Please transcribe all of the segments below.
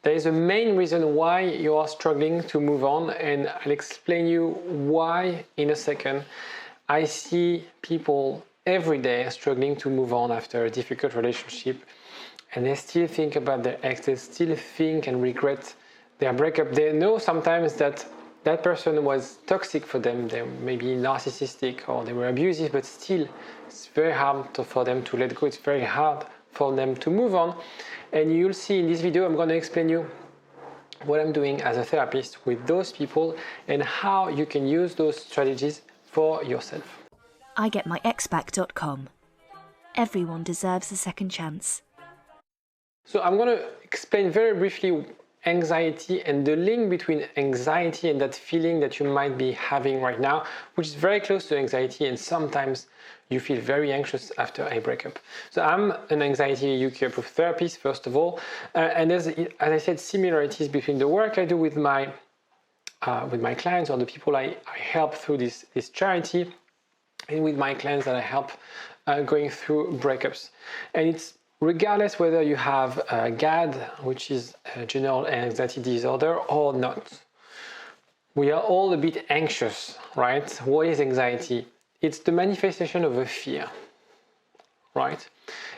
There is a main reason why you are struggling to move on, and I'll explain you why in a second. I see people every day struggling to move on after a difficult relationship, and they still think about their ex, they still think and regret their breakup. They know sometimes that that person was toxic for them, they may be narcissistic or they were abusive, but still it's very hard for them to let go. It's very hard for them to move on. And you'll see in this video, I'm going to explain you what I'm doing as a therapist with those people and how you can use those strategies for yourself. igetmyexback.com. Everyone deserves a second chance. So I'm going to explain very briefly anxiety and the link between anxiety and that feeling that you might be having right now, which is very close to anxiety, and sometimes you feel very anxious after a breakup. So I'm an anxiety UK approved therapist, first of all, and there's, as I said, similarities between the work I do with my clients or the people I help through this charity, and with my clients that I help going through breakups. And it's regardless whether you have GAD, which is a general anxiety disorder, or not. We are all a bit anxious, right? What is anxiety? It's the manifestation of a fear, right?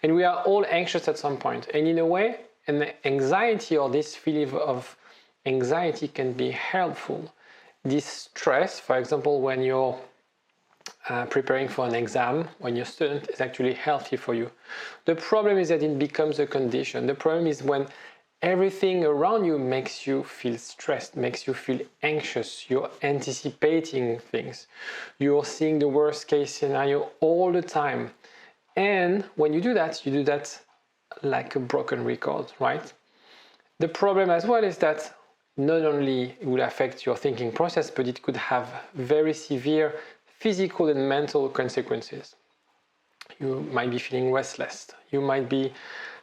And we are all anxious at some point. And in a way, an anxiety or this feeling of anxiety can be helpful. This stress, for example, when you're preparing for an exam, when you're a student, is actually healthy for you. The problem is that it becomes a condition. The problem is when everything around you makes you feel stressed, makes you feel anxious, you're anticipating things, you're seeing the worst case scenario all the time. And when you do that like a broken record, right? The problem as well is that not only it will affect your thinking process, but it could have very severe physical and mental consequences. You might be feeling restless. You might be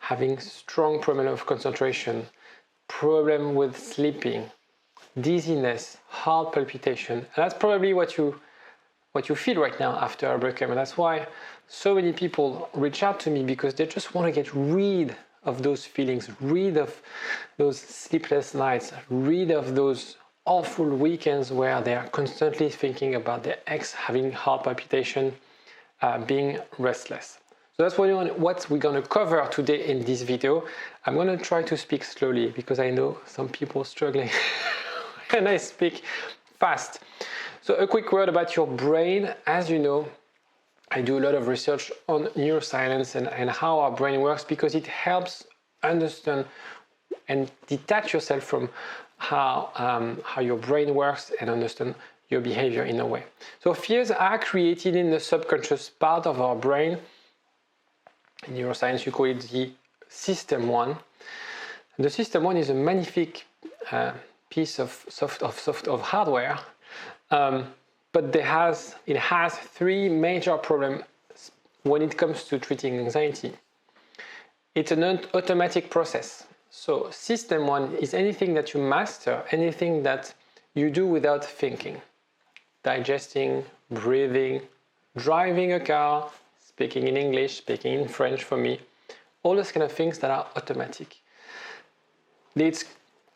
having strong problem of concentration, problem with sleeping, dizziness, heart palpitation. And that's probably what you feel right now after a breakup. And that's why so many people reach out to me, because they just want to get rid of those feelings, rid of those sleepless nights, rid of those awful weekends where they are constantly thinking about their ex, having heart palpitation, being restless. So that's what we're going to cover today in this video. I'm going to try to speak slowly because I know some people struggling and I speak fast. So a quick word about your brain. As you know, I do a lot of research on neuroscience and how our brain works, because it helps understand and detach yourself from how your brain works and understand your behavior in a way. So fears are created in the subconscious part of our brain. In neuroscience, you call it the system 1. The system 1 is a magnific piece of hardware, but it has three major problems when it comes to treating anxiety. It's an automatic process. So system 1 is anything that you master, anything that you do without thinking. Digesting, breathing, driving a car, speaking in English, speaking in French for me, all those kind of things that are automatic. It's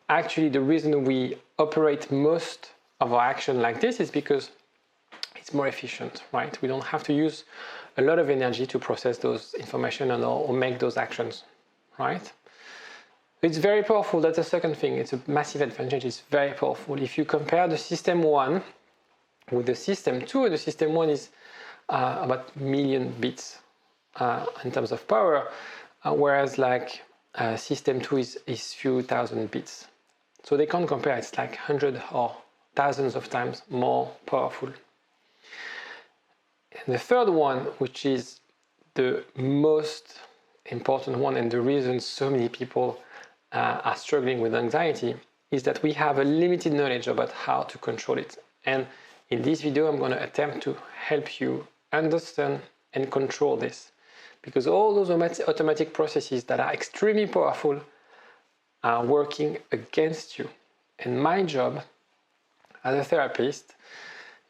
actually the reason we operate most of our action like this is because it's more efficient, right? We don't have to use a lot of energy to process those information or make those actions, right? It's very powerful. That's the second thing. It's a massive advantage. It's very powerful. If you compare the system 1 with the system 2, the system 1 is about million bits in terms of power, whereas like system 2 is few thousand bits. So they can't compare. It's like hundreds or thousands of times more powerful. And the third one, which is the most important one and the reason so many people are struggling with anxiety, is that we have a limited knowledge about how to control it. And in this video, I'm going to attempt to help you understand and control this, because all those automatic processes that are extremely powerful are working against you. And my job as a therapist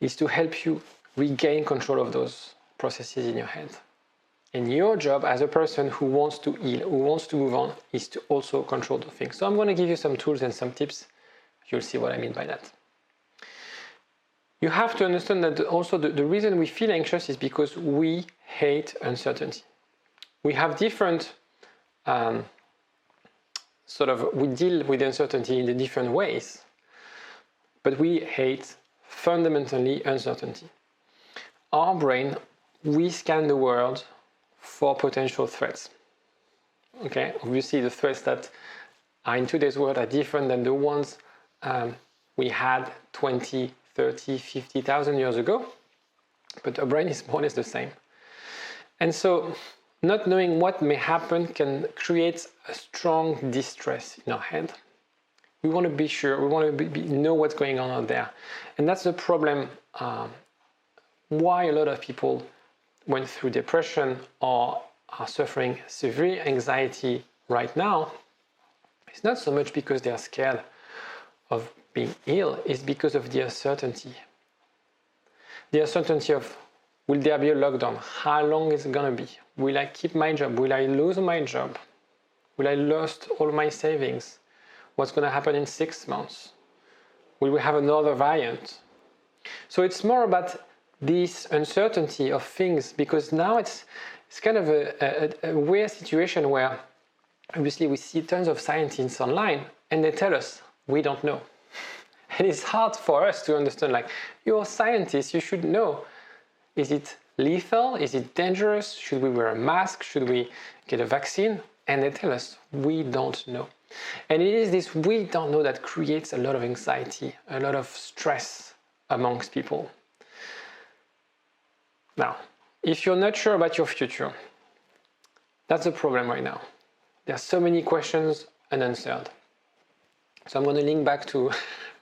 is to help you regain control of those processes in your head. And your job as a person who wants to heal, who wants to move on, is to also control the things. So I'm going to give you some tools and some tips. You'll see what I mean by that. You have to understand that also the reason we feel anxious is because we hate uncertainty. We have different we deal with uncertainty in the different ways, but we hate fundamentally uncertainty. Our brain, we scan the world for potential threats. Okay, obviously the threats that are in today's world are different than the ones we had 20, 30, 50,000 years ago, but our brain is more or less the same. And so not knowing what may happen can create a strong distress in our head. We want to be sure, we want to know what's going on out there. And that's the problem why a lot of people went through depression or are suffering severe anxiety right now. It's not so much because they are scared of being ill, it's because of the uncertainty. The uncertainty of, will there be a lockdown? How long is it going to be? Will I keep my job? Will I lose my job? Will I lose all my savings? What's going to happen in 6 months? Will we have another variant? So it's more about this uncertainty of things, because now it's kind of a weird situation where obviously we see tons of scientists online and they tell us we don't know. And it's hard for us to understand, like, you're a scientist, you should know. Is it lethal? Is it dangerous? Should we wear a mask? Should we get a vaccine? And they tell us we don't know. And it is this we don't know that creates a lot of anxiety, a lot of stress amongst people. Now, if you're not sure about your future, that's a problem right now. There are so many questions unanswered. So I'm going to link back to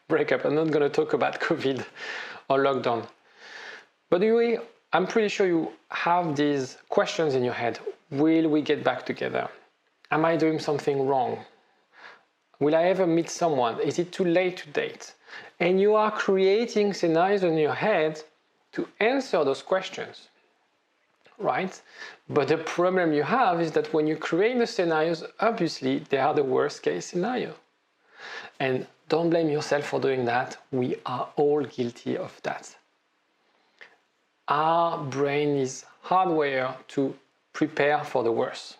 breakup. I'm not going to talk about COVID or lockdown. But anyway, I'm pretty sure you have these questions in your head. Will we get back together? Am I doing something wrong? Will I ever meet someone? Is it too late to date? And you are creating scenarios in your head to answer those questions, right? But the problem you have is that when you create the scenarios, obviously they are the worst case scenario. And don't blame yourself for doing that. We are all guilty of that. Our brain is hardwired to prepare for the worst.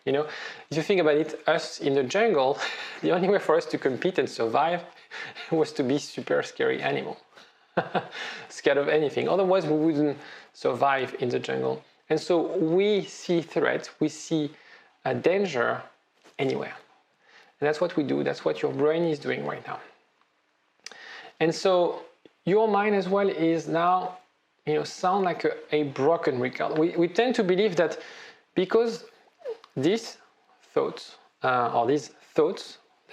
You know, if you think about it, us in the jungle, the only way for us to compete and survive was to be super scary animal. Scared of anything. Otherwise, we wouldn't survive in the jungle. And so we see threats, we see a danger anywhere. And that's what we do. That's what your brain is doing right now. And so your mind as well is now, sound like a broken record. We tend to believe that because these thoughts, there's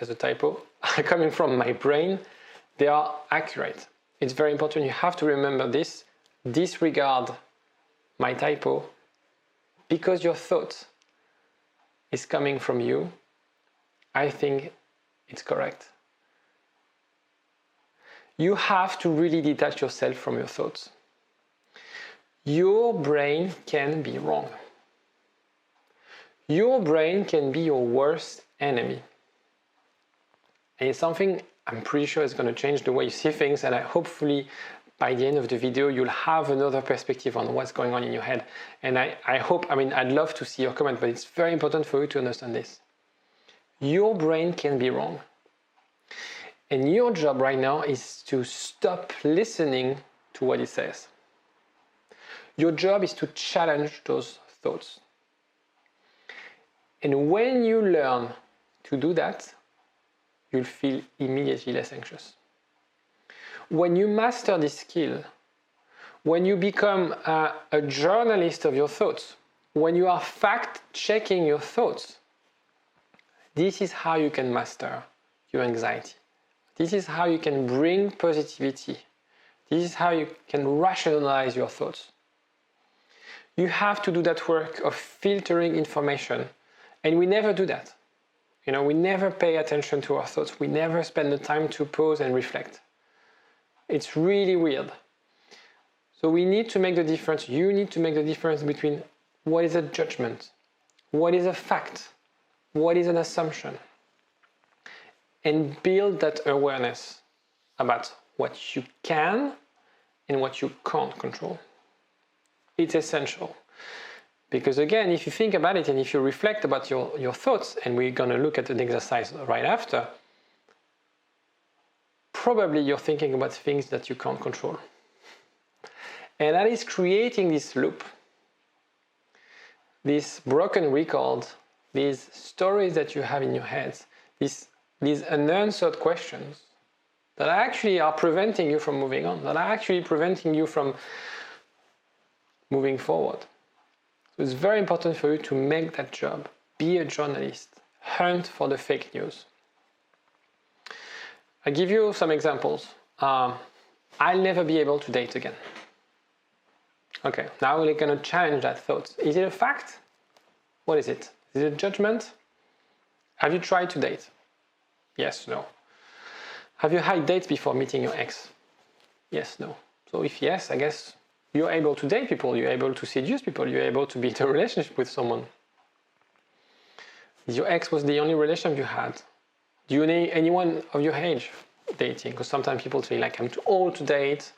a typo, are coming from my brain, they are accurate. It's very important. You have to remember this. Disregard my typo, because your thought is coming from you. I think it's correct. You have to really detach yourself from your thoughts. Your brain can be wrong. Your brain can be your worst enemy. And it's something I'm pretty sure is going to change the way you see things, and hopefully by the end of the video you'll have another perspective on what's going on in your head. And I'd love to see your comment, but it's very important for you to understand this. Your brain can be wrong. And your job right now is to stop listening to what it says. Your job is to challenge those thoughts. And when you learn to do that, you'll feel immediately less anxious. When you master this skill, when you become a journalist of your thoughts, when you are fact-checking your thoughts, this is how you can master your anxiety. This is how you can bring positivity. This is how you can rationalize your thoughts. You have to do that work of filtering information, and we never do that. We never pay attention to our thoughts. We never spend the time to pause and reflect. It's really weird. So we need to make the difference. You need to make the difference between What is a judgment? What is a fact? What is an assumption? And build that awareness about what you can and what you can't control. It's essential. Because again, if you think about it and if you reflect about your thoughts, and we're going to look at an exercise right after, probably you're thinking about things that you can't control. And that is creating this loop, this broken record, these stories that you have in your head, these unanswered questions that actually are preventing you from moving on, that are actually preventing you from moving forward. So it's very important for you to make that job. Be a journalist. Hunt for the fake news. I'll give you some examples. I'll never be able to date again. Okay, now we're going to challenge that thought. Is it a fact? What is it? Is it a judgment? Have you tried to date? Yes, no. Have you had dates before meeting your ex? Yes, no. So if yes, I guess you're able to date people, you're able to seduce people, you're able to be in a relationship with someone. Your ex was the only relationship you had. Do you know anyone of your age dating? Because sometimes people say like, I'm too old to date,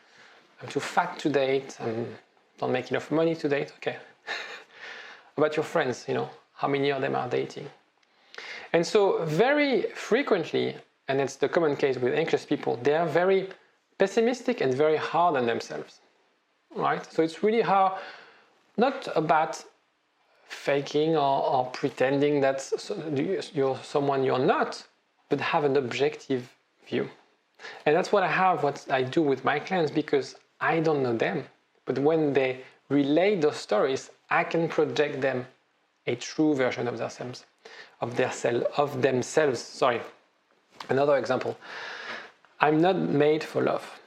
I'm too fat to date, I don't make enough money to date. Okay. About your friends, how many of them are dating? And so very frequently, and it's the common case with anxious people, they are very pessimistic and very hard on themselves. Right? So it's really hard, not about faking or pretending that you're someone you're not, but have an objective view. And that's what I do with my clients, because I don't know them. But when they relate those stories, I can project them a true version of themselves. Sorry. Another example. I'm not made for love.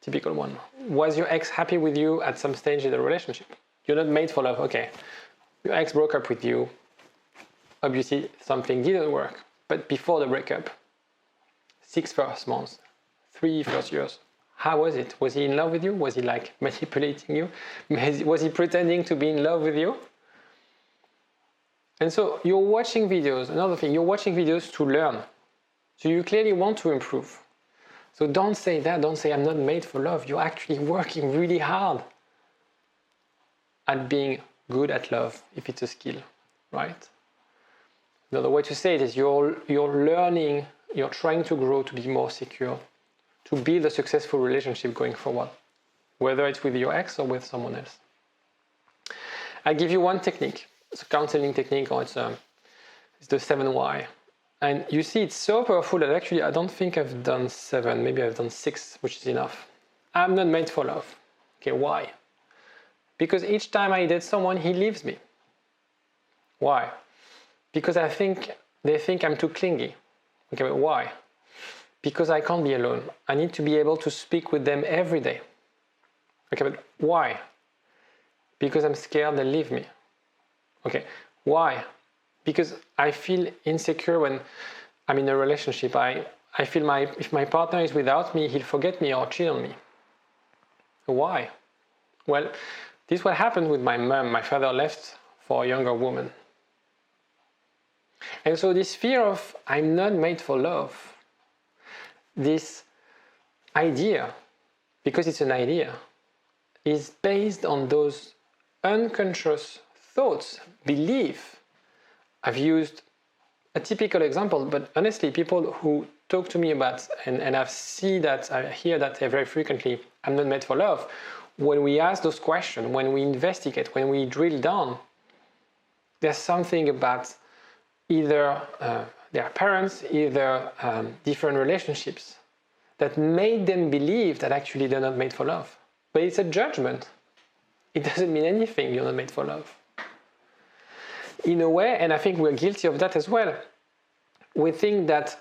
Typical one. Was your ex happy with you at some stage in the relationship? You're not made for love. Okay. Your ex broke up with you. Obviously, something didn't work. But before the breakup, 6 first months, 3 first years, how was it? Was he in love with you? Was he like manipulating you? Was he pretending to be in love with you? And so you're watching videos. Another thing, you're watching videos to learn. So you clearly want to improve. So don't say that. Don't say I'm not made for love. You're actually working really hard at being good at love, if it's a skill, right? Another way to say it is you're learning, you're trying to grow to be more secure, to build a successful relationship going forward, whether it's with your ex or with someone else. I'll give you one technique. It's a counseling technique, or it's the 7 why. And you see, it's so powerful that actually I don't think I've done 7, maybe I've done 6, which is enough. I'm not made for love. Okay, why? Because each time I date someone, he leaves me. Why? Because they think I'm too clingy. Okay, but why? Because I can't be alone. I need to be able to speak with them every day. Okay, but why? Because I'm scared they'll leave me. Okay, why? Because I feel insecure when I'm in a relationship. I feel if my partner is without me, he'll forget me or cheat on me. Why? Well, this is what happened with my mom. My father left for a younger woman. And so this fear of I'm not made for love, this idea, because it's an idea, is based on those unconscious thoughts, beliefs. I've used a typical example, but honestly, people who talk to me about, and I hear that very frequently, I'm not made for love. When we ask those questions, when we investigate, when we drill down, there's something about either their parents, either different relationships that made them believe that actually they're not made for love. But it's a judgment. It doesn't mean anything, you're not made for love. In a way, and I think we're guilty of that as well, we think that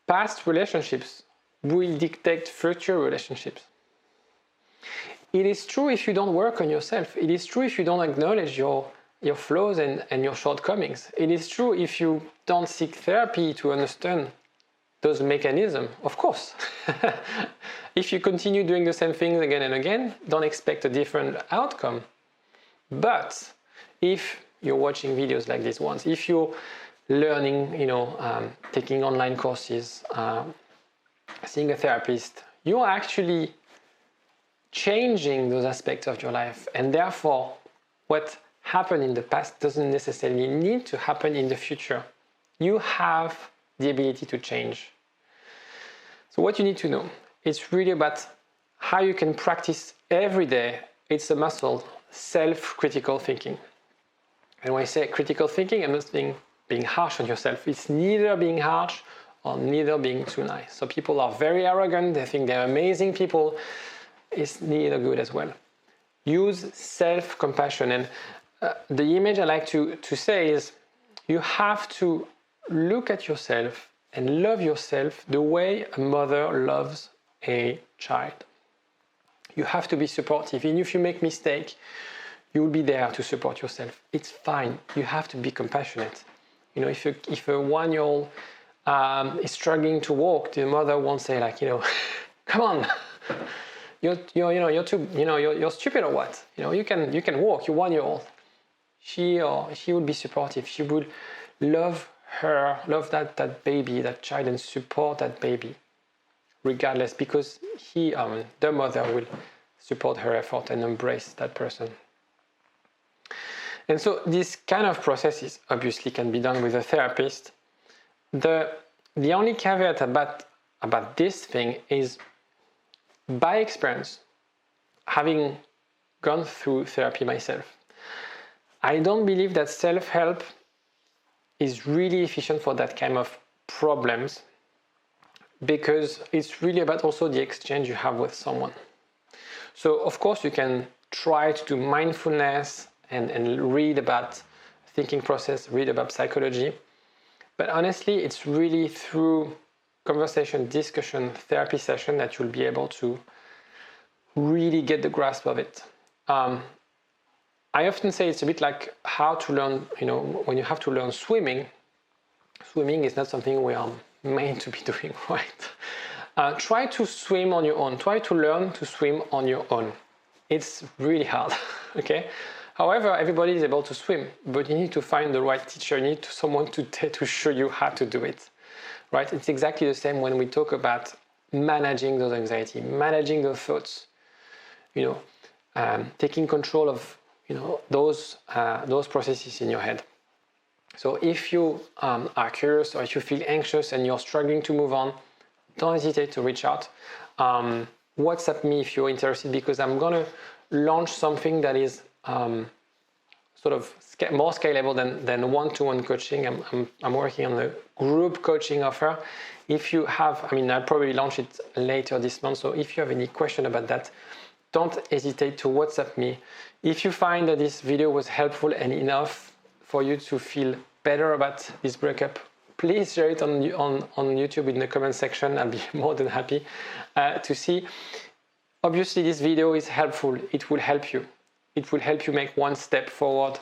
past relationships will dictate future relationships. It is true if you don't work on yourself. It is true if you don't acknowledge your flaws and your shortcomings. It is true if you don't seek therapy to understand those mechanisms, of course. If you continue doing the same things again and again, don't expect a different outcome. But if you're watching videos like this ones, if you're learning, taking online courses, seeing a therapist, you're actually changing those aspects of your life. And therefore, what happened in the past doesn't necessarily need to happen in the future. You have the ability to change. So what you need to know, it's really about how you can practice every day. It's a muscle, self-critical thinking. And when I say critical thinking, I'm not being harsh on yourself. It's neither being harsh or neither being too nice. So people are very arrogant, they think they're amazing people. It's neither good as well. Use self-compassion. And the image I like to say is you have to look at yourself and love yourself the way a mother loves a child. You have to be supportive. Even if you make mistakes, you will be there to support yourself. It's fine. You have to be compassionate. If a 1-year-old is struggling to walk, the mother won't say come on, you're stupid or what? You can walk. You're 1-year-old. She would be supportive. She would love that baby, that child, and support that baby, regardless, because the mother will support her effort and embrace that person. And so this kind of processes obviously can be done with a therapist. The only caveat about this thing is, by experience, having gone through therapy myself, I don't believe that self-help is really efficient for that kind of problems, because it's really about also the exchange you have with someone. So of course you can try to do mindfulness and read about thinking process, read about psychology, but honestly it's really through conversation, discussion, therapy session that you'll be able to really get the grasp of it. I often say it's a bit like how to learn, when you have to learn swimming. Swimming is not something we are meant to be doing, right? Try to swim on your own. Try to learn to swim on your own. It's really hard, okay? However, everybody is able to swim, but you need to find the right teacher. You need someone to show you how to do it, right? It's exactly the same when we talk about managing those anxiety, managing those thoughts, taking control of those processes in your head. So if you are curious, or if you feel anxious and you're struggling to move on, don't hesitate to reach out. WhatsApp me if you're interested, because I'm gonna launch something that is sort of more scalable than one-to-one coaching. I'm working on a group coaching offer. If you have, I'll probably launch it later this month. So if you have any question about that, don't hesitate to WhatsApp me. If you find that this video was helpful and enough for you to feel better about this breakup, please share it on YouTube in the comment section. I'll be more than happy to see. Obviously, this video is helpful. It will help you. It will help you make one step forward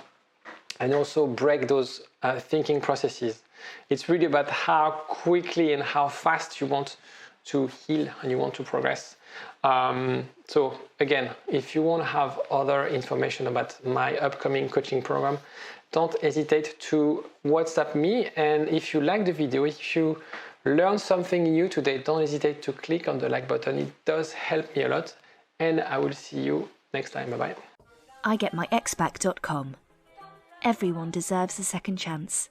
and also break those thinking processes. It's really about how quickly and how fast you want to heal and you want to progress. So again, if you want to have other information about my upcoming coaching program, don't hesitate to WhatsApp me. And if you like the video, if you learned something new today, don't hesitate to click on the like button. It does help me a lot. And I will see you next time. Bye-bye. igetmyexback.com. Everyone deserves a second chance.